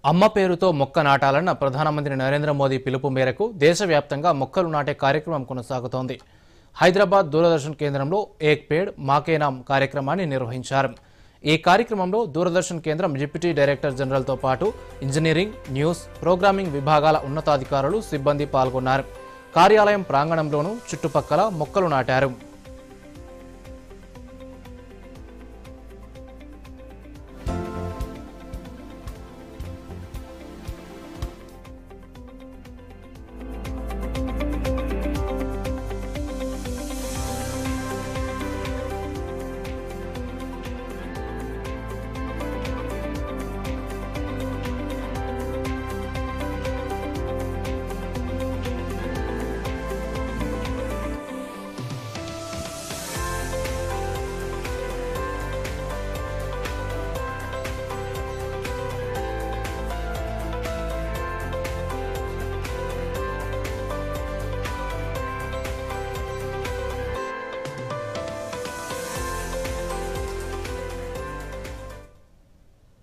అమ్మ పేరుతో మొక్క నాటాలన్న ప్రధానమంత్రి నరేంద్ర మోదీ పిలుపు మేరకు దేశవ్యాప్తంగా మొక్కలు నాటే కార్యక్రమం కొనసాగుతోంది. హైదరాబాద్ దూరదర్శన్ కేంద్రంలో ఏక్ పేడ్ మాకే నామ్ కార్యక్రమాన్ని నిర్వహించారు. ఈ కార్యక్రమంలో దూరదర్శన్ కేంద్రం డిప్యూటీ డైరెక్టర్ జనరల్తో పాటు ఇంజనీరింగ్, న్యూస్, ప్రోగ్రామింగ్ విభాగాల ఉన్నతాధికారులు, సిబ్బంది పాల్గొన్నారు. కార్యాలయం ప్రాంగణంలోనూ చుట్టుపక్కల మొక్కలు నాటారు.